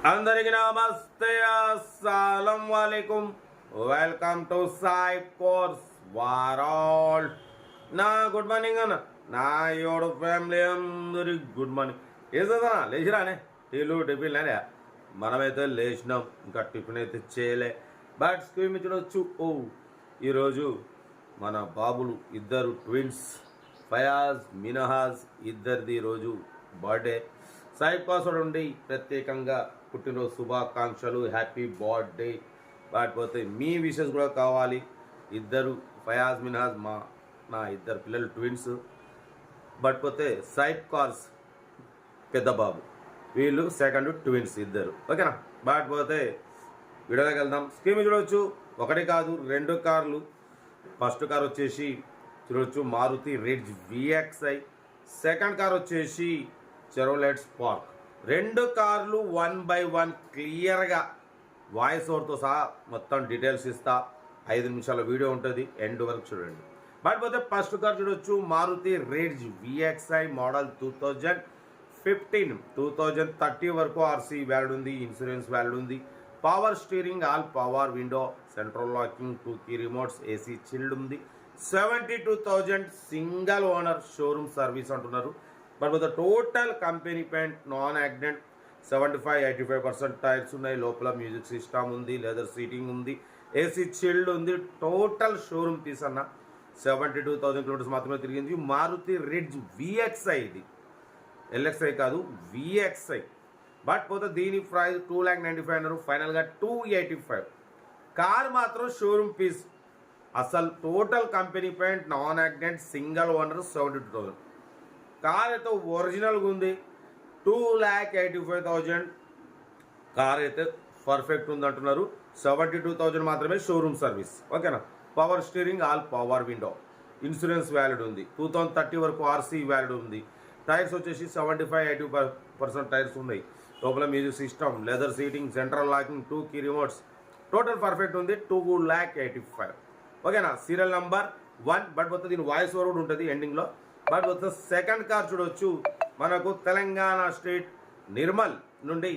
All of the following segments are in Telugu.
అందరికీ నమస్తే, అస్సలం వాలేకుమ్. వెల్కమ్ టు సాయి కోర్స్ వారాల్. నా గుడ్ మార్నింగ్ అన్న, నా యోడు ఫ్యామిలీ అందరికి గుడ్ మార్నింగ్. ఏదన్నా లేచిరానే, టీలు టిఫిన్ లేనే. మనమైతే లేచినాం, ఇంకా టిఫిన్ అయితే చేయలే. బట్ స్క్రీన్ మీద చూడవచ్చు. ఈరోజు మన బాబులు ఇద్దరు ట్విన్స్ ఫయాజ్ మినహాజ్ ఇద్దరిది ఈరోజు బర్త్డే. సాయి కోసం నుండి ప్రత్యేకంగా పుట్టినరోజు శుభాకాంక్షలు, హ్యాపీ బర్త్డే. కాకపోతే మీ విషెస్ కూడా కావాలి. ఇద్దరు ఫయాజ్ మినహాజ్ నా ఇద్దరు పిల్లలు ట్విన్స్. బట్పోతే సైడ్ కార్స్ పెద్ద బాబు, వీళ్ళు సెకండ్ ట్విన్స్ ఇద్దరు. ఓకేనా? బట్పోతే వీడియోలోకి వెళ్దాం. స్క్రీన్ చూడవచ్చు. ఒకటి కాదు, 2 కార్లు. ఫస్ట్ కార్ వచ్చేసి చూడవచ్చు Maruti Ritz VXi. Second car వచ్చేసి చెరోలెట్ స్పార్క్. 2 కార్లు 1 by 1 క్లియర్గా వాయిస్ ఓవర్తో సహా మొత్తం డీటెయిల్స్ ఇస్తా. 5 నిమిషాల వీడియో ఉంటుంది, ఎండ్ వరకు చూడండి. బట్ పోతే ఫస్ట్ కార్ చూడవచ్చు మారుతి రిడ్జ్ VXi మోడల్ 2015, 2030 వరకు RC వ్యాలిడ్ ఉంది, ఇన్సూరెన్స్ వ్యాలిడ్ ఉంది. Power steering, all power window, central locking, 2 key remotes, AC chilled ఉంది. 72,000 సింగల్ ఓనర్ షోరూమ్ సర్వీస్ అంటున్నారు. But with total company paint, non accident, 75-85% tyres ఉన్నాయి. లోపల మ్యూజిక్ సిస్టమ్ ఉంది, లెదర్ సీటింగ్ ఉంది, AC చిల్డ్ ఉంది. టోటల్ షోరూమ్ పీస్ అన్న. 72,000 కిలోమీటర్స్ మాత్రమే తిరిగింది. మారుతి రిడ్జ్ VXi, ఇది LXi కాదు, VXi. బట్ పోతే దీని ప్రైస్ 2,95,000 అన్నారు, ఫైనల్గా 285. కార్ మాత్రం షోరూమ్ పీస్. అసలు total company paint, non accident, single owner, 72,000. Car అయితే ఒరిజినల్గా ఉంది. 2,85,000 కార్ అయితే పర్ఫెక్ట్ ఉంది అంటున్నారు. 72,000 మాత్రమే షోరూమ్ సర్వీస్. ఓకేనా? Power steering, all power window, insurance valid ఉంది. 2030 వరకు RC వ్యాలిడ్ ఉంది. టైర్స్ వచ్చేసి 75-80% టైర్స్ ఉన్నాయి. లోపల music system, leather seating, central locking, 2 key remotes, total perfect ఉంది. 2,85,000. ఓకేనా? Serial number 1. బట్ మొత్తం దీని వాయిస్ ఓవర్ కూడా ఉంటుంది ఎండింగ్లో. బట్ మొత్తం సెకండ్ కార్ చూడవచ్చు మనకు తెలంగాణ స్టేట్ నిర్మల్ నుండి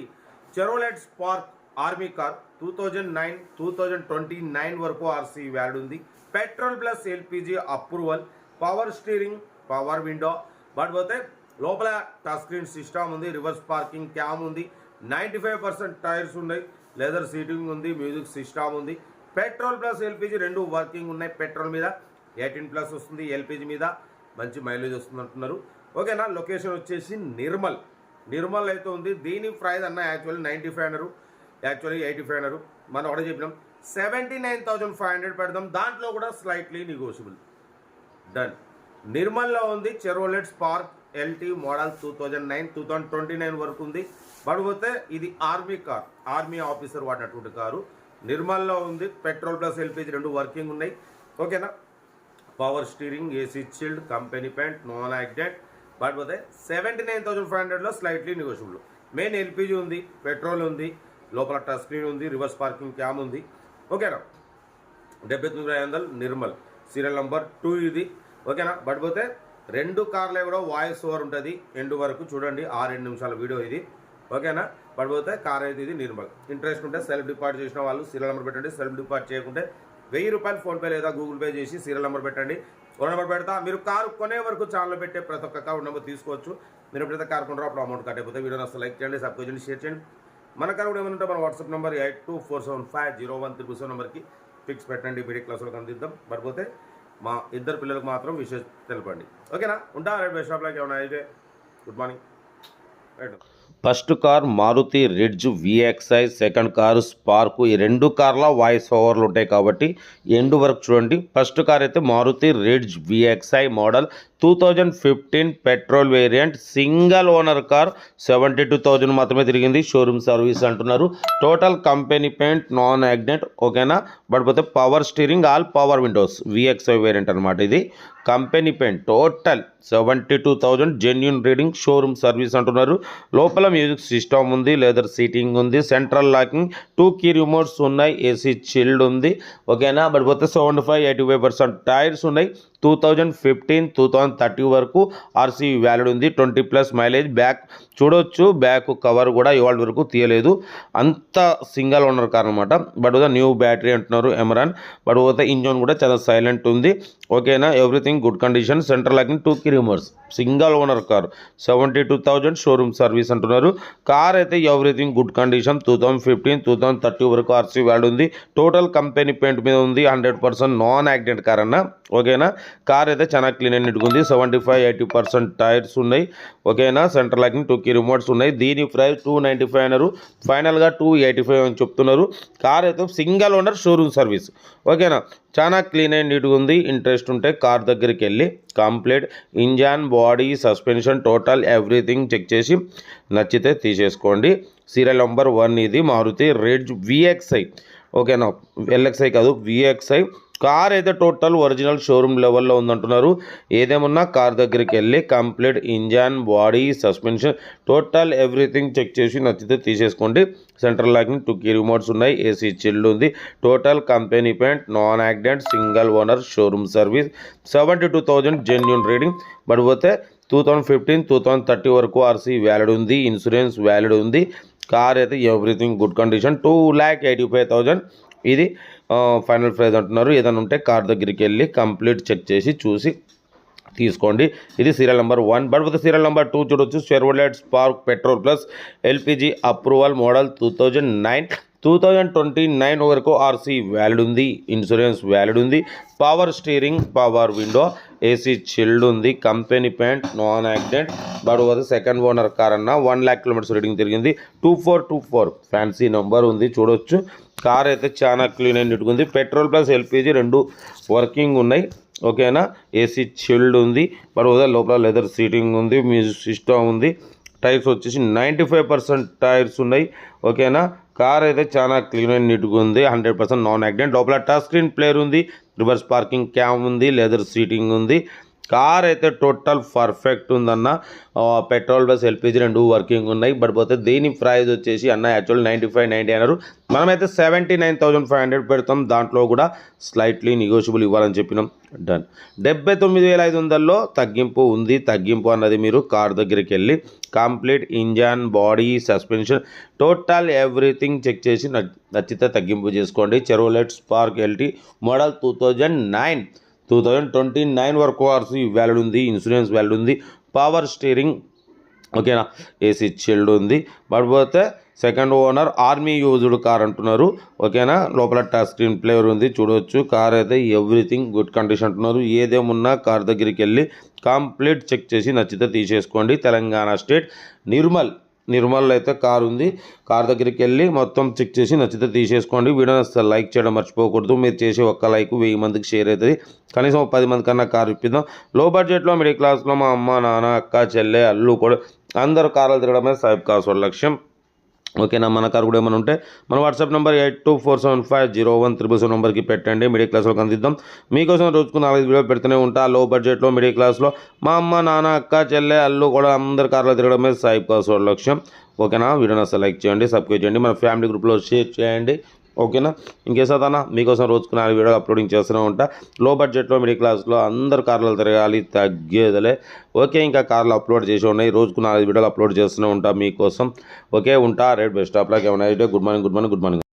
చెరోలెట్ స్పార్క్ ఆర్మీ కార్. 2009, 2029 వరకు RC వ్యాలిడ్ ఉంది. Petrol plus LPG approval, power steering, power window. But పోతే లోపల టచ్ స్క్రీన్ సిస్టమ్ ఉంది, రివర్స్ పార్కింగ్ క్యామ్ ఉంది, 95% టైర్స్ ఉన్నాయి, లెదర్ సీటింగ్ ఉంది, మ్యూజిక్ సిస్టమ్ ఉంది. పెట్రోల్ ప్లస్ LPG రెండు వర్కింగ్ ఉన్నాయి. పెట్రోల్ మీద 18+ వస్తుంది, LPG మీద మంచి మైలేజ్ వస్తుంది అంటున్నారు. ఓకేనా? లొకేషన్ వచ్చేసి నిర్మల్ అయితే ఉంది. దీని ప్రైస్ అన్న యాక్చువల్లీ 95 అన్నారు, యాక్చువల్లీ 85 అన్నారు. మనం ఒకటే చెప్పినాం 79,500 పెడదాం, దాంట్లో కూడా స్లైట్లీ నెగోషియబుల్. డన్. నిర్మల్లో ఉంది చెరోలెట్ స్పార్క్ LT మోడల్ 2009, 2029 వరకు ఉంది. పడిపోతే ఇది ఆర్మీ కార్, ఆర్మీ ఆఫీసర్ వాడినటువంటి కారు. నిర్మల్లో ఉంది. పెట్రోల్ ప్లస్ LPG రెండు వర్కింగ్ ఉన్నాయి. ఓకేనా? Power steering, AC chilled, company paint, non accident. But పోతే 79,500లో స్లైట్లీ నెగోషియబుల్. మెయిన్ LPG ఉంది, పెట్రోల్ ఉంది, లోపల టచ్ స్క్రీన్ ఉంది, రివర్స్ పార్కింగ్ క్యామ్ ఉంది. ఓకేనా? 79,500 నిర్మల్. సీరియల్ నెంబర్ 2 ఇది. ఓకేనా? బట్ పోతే 2 కార్లే కూడా వాయిస్ ఓవర్ ఉంటుంది ఎండ్ వరకు చూడండి. 6-7 నిమిషాల వీడియో ఇది. ఓకేనా? బట్ పోతే కార్ అయితే ఇది నిర్మల్. ఇంట్రెస్ట్ ఉంటే సెల్ఫ్ డిపాజిట్ చేసిన వాళ్ళు సీరియల్ నెంబర్ పెట్టండి. సెల్ఫ్ డిపాజిట్ చేయకుంటే 1000 రూపాయలు ఫోన్పే లేదా గూగుల్ పే చేసి సీరియల్ నెంబర్ పెట్టండి. ఫోన్ నెంబర్ పెడతా. మీరు కారు కొనే వరకు ఛానల్ పెట్టే ప్రతి ఒక్క కార్ నెంబర్ తీసుకోవచ్చు. మీరు ఎప్పుడైతే కారు కొంటారో అప్పుడు అమౌంట్ కట్ అయిపోతే వీడియో అసలు లైక్ చేయండి, సబ్స్క్రైబ్ చేయండి, షేర్ చేయండి. మన కారు కూడా ఏమంటే మన వాట్సాప్ నెంబర్ 8247501377 నెంబర్కి ఫిక్స్ పెట్టండి. వీడియో క్లాసులో కందిద్దాం. పడిపోతే మా ఇద్దరు పిల్లలకు మాత్రం విషయం తెలపండి. ఓకేనా? ఉంటా. రైట్ బై షాప్లోకి ఏమైనా అయితే good morning. Right. First car Maruti Ritz VXi, second car Spark. ఈ 2 కార్ల వాయిస్ ఓవర్లు ఉంటాయి కాబట్టి ఎండ్ వరకు చూడండి. ఫస్ట్ కార్ అయితే Maruti Ritz VXi model 2015 petrol variant, single owner car. 72,000 మాత్రమే తిరిగింది. షోరూమ్ సర్వీస్ అంటున్నారు. Total company paint, non accident. ఓకేనా? బట్ పోతే power steering, all power windows, VXi variant అనమాట ఇది. Company paint total 72,000 genuine reading, showroom service అంటున్నారు. లోపల లోపల మ్యూజిక్ సిస్టమ్ ఉంది, లెదర్ సీటింగ్ ఉంది, సెంట్రల్ లాకింగ్, 2 కీ రిమోట్స్ ఉన్నాయి, ఏసీ చిల్డ్ ఉంది. ఓకేనా. బట్ పోతే 75-85% టైర్స్ ఉన్నాయి. 2015-2030 వరకు ఆర్సీ వ్యాలిడ్ ఉంది. 20+ మైలేజ్. బ్యాక్ చూడొచ్చు, బ్యాక్ కవర్ కూడా ఇవాళ వరకు తీయలేదు. అంత సింగల్ ఓనర్ కార్ అనమాట. బట్ న్యూ బ్యాటరీ అంటున్నారు ఎమరాన్. బట్ పోతే ఇంజన్ కూడా చాలా సైలెంట్ ఉంది. ఓకేనా. Everything good condition. Central locking, 2 key remotes. Single owner car. 72,000 showroom service అంటున్నారు. కార్ అయితే ఎవ్రీథింగ్ గుడ్ కండిషన్. 2015-2030 వరకు ఆర్సీ వ్యాలిడ్ ఉంది. టోటల్ కంపెనీ పెయింట్ మీద ఉంది. 100% నాన్ యాక్సిడెంట్ కార్ అన్న. ఓకేనా. కార్ అయితే చాలా క్లీన్ అండ్ నీట్గా ఉంది. 75-80% టైర్స్ ఉన్నాయి. ఓకేనా. సెంట్రల్ లాకింగ్, 2 కీ రిమోట్స్ ఉన్నాయి. దీని ప్రైస్ 295 అన్నారు. ఫైనల్గా 285 అని చెప్తున్నారు. కార్ అయితే సింగల్ ఓనర్ షోరూమ్ సర్వీస్. ఓకేనా. చాలా క్లీన్ అండ్ నీట్గా ఉంది. ఇంట్రెస్ట్ ఉంటే కార్ దగ్గరికి వెళ్ళి complete engine, body, suspension, total everything check చేసి నచ్చితే తీసేసుకోండి. సీరియల్ నెంబర్ 1 ఇది మారుతి రిడ్జ్ VXI. ఓకేనా. LXI కాదు, VXI. కార్ అయితే టోటల్ ఒరిజినల్ షోరూమ్ లెవెల్లో ఉందంటున్నారు. ఏదేమన్నా కార్ దగ్గరికి వెళ్ళి complete engine, body, suspension, total everything check చేసి నచ్చితే తీసేసుకోండి. సెంట్రల్ లాకింగ్, 2 కీ రిమోట్స్ ఉన్నాయి, ఏసీ చిల్డ్ ఉంది. Total company paint, non accident, single owner showroom service. 72,000 genuine reading. But పోతే 2015-2030 వరకు ఆర్సీ వ్యాలిడ్ ఉంది. ఇన్సూరెన్స్ వ్యాలిడ్ ఉంది. కార్ అయితే ఎవ్రీథింగ్ గుడ్ కండిషన్. 2,85,000 ఇది ఫైనల్ ప్రైస్ అంటున్నారు. ఏదైనా ఉంటే కార్ దగ్గరికి వెళ్ళి కంప్లీట్ చెక్ చేసి చూసి తీసుకోండి. ఇది serial number 1. But with serial number 2 చూడొచ్చు. Chevrolet spark petrol plus LPG approval model 2009. 2029 వరకు ఆర్సీ వ్యాలిడ్ ఉంది. ఇన్సూరెన్స్ వ్యాలిడ్ ఉంది. Power steering, power window, AC chilled ఉంది. Company paint, non accident. But అది సెకండ్ ఓనర్ కార్ అన్న. 1 lakh కిలోమీటర్స్ రీడింగ్ తిరిగింది. 2424 ఫ్యాన్సీ నెంబర్ ఉంది. చూడొచ్చు. కార్ అయితే చాలా క్లీన్ అండ్ నీట్గా ఉంది. పెట్రోల్ ప్లస్ ఎల్పిజి 2 వర్కింగ్ ఉన్నాయి. ఓకేనా. ఏసీ చిల్డ్ ఉంది. బట్ లోపల లెదర్ సీటింగ్ ఉంది, మ్యూజిక్ సిస్టమ్ ఉంది. టైర్స్ వచ్చేసి 95% టైర్స్ ఉన్నాయి. ఓకేనా. కార్ అయితే చాలా క్లీన్ అండ్ నీట్గా ఉంది. 100% నాన్ యాక్సిడెంట్. లోపల టచ్ స్క్రీన్ ప్లేయర్ ఉంది, రివర్స్ పార్కింగ్ క్యామ్ ఉంది, లెదర్ సీటింగ్ ఉంది. కార్ అయితే టోటల్ పర్ఫెక్ట్ ఉందన్న. పెట్రోల్ ప్లస్ ఎల్పిజి 2 వర్కింగ్ ఉన్నాయి. బట్ పోతే దీని ప్రైస్ వచ్చేసి అన్న యాక్చువల్ 95-90 అన్నారు. మనమైతే 79,500 పెడతాం. దాంట్లో కూడా స్లైట్లీ నెగోషియబుల్ ఇవ్వాలని చెప్పినాం. డన్. 79,500లో తగ్గింపు ఉంది. తగ్గింపు అన్నది మీరు కార్ దగ్గరికి వెళ్ళి complete engine, body, suspension, total everything check చేసి నచ్చితే తగ్గింపు చేసుకోండి. చెర్వోలెట్ స్పార్క్ LT మోడల్ 2009. 2029 వరకు ఆర్సీ వ్యాలిడ్ ఉంది. ఇన్సూరెన్స్ వ్యాలిడ్ ఉంది. Power steering. ఓకేనా. ఏసీ చిల్డ్ ఉంది. బట్ పోతే second owner army used car అంటున్నారు. ఓకేనా. లోపల టచ్ స్క్రీన్ ప్లేయర్ ఉంది. చూడవచ్చు. కార్ అయితే ఎవ్రీథింగ్ గుడ్ కండిషన్ అంటున్నారు. ఏదేమున్నా కార్ దగ్గరికి వెళ్ళి కంప్లీట్ చెక్ చేసి నచ్చితే తీసేసుకోండి. తెలంగాణ స్టేట్ నిర్మల్ అయితే కార్ ఉంది. కార్ దగ్గరికి వెళ్ళి మొత్తం చెక్ చేసి నచ్చితే తీసేసుకోండి. వీడియోని అసలు లైక్ చేయడం మర్చిపోకూడదు. మీరు చేసే ఒక్క లైక్ 1000 మందికి షేర్ అవుతుంది. కనీసం 10 మంది కన్నా కార్ ఇప్పిద్దాం. లో బడ్జెట్లో మిడిల్ క్లాస్లో మా అమ్మ, నాన్న, అక్క, చెల్లె, అల్లు కూడా అందరూ కార్లు తిరగడమే సాహిబ్ కార్స్ వాళ్ళ లక్ష్యం. ఓకేనా. మన కార్ కూడా ఏమైనా ఉంటే మన వాట్సాప్ నెంబర్ 8247501777 నెంబర్కి పెట్టండి. మిడిల్ క్లాస్లో అందిద్దాం. మీకోసం రోజుకు 4 వీడియోలు పెడుతూనే ఉంటా. లో బడ్జెట్లో మిడిల్ క్లాస్లో మా అమ్మ, నాన్న, అక్క, చెల్లె, అల్లు కూడా అందరు కార్లో తిరగడమే సాహిబ్ కార్స్ వాళ్ళ లక్ష్యం. ఓకేనా. వీడియోని అసలు లైక్ చేయండి, సబ్స్క్రైబ్ చేయండి, మన ఫ్యామిలీ గ్రూప్లో షేర్ చేయండి. ఓకేనా. ఇంకేసాదన్నా మీకోసం రోజుకు 4 వీడియోలు అప్లోడింగ్ చేస్తూనే ఉంటా. లో బడ్జెట్లో మిడిల్ క్లాస్లో అందరు కార్లు తిరగాలి, తగ్గేదలే. ఓకే. ఇంకా కార్లు అప్లోడ్ చేసి ఉన్నాయి. రోజుకు 4 వీడియోలు అప్లోడ్ చేస్తూనే ఉంటా మీకోసం. ఓకే. ఉంటా. Rate best of luck. ఏమైనా గుడ్ మార్నింగ్.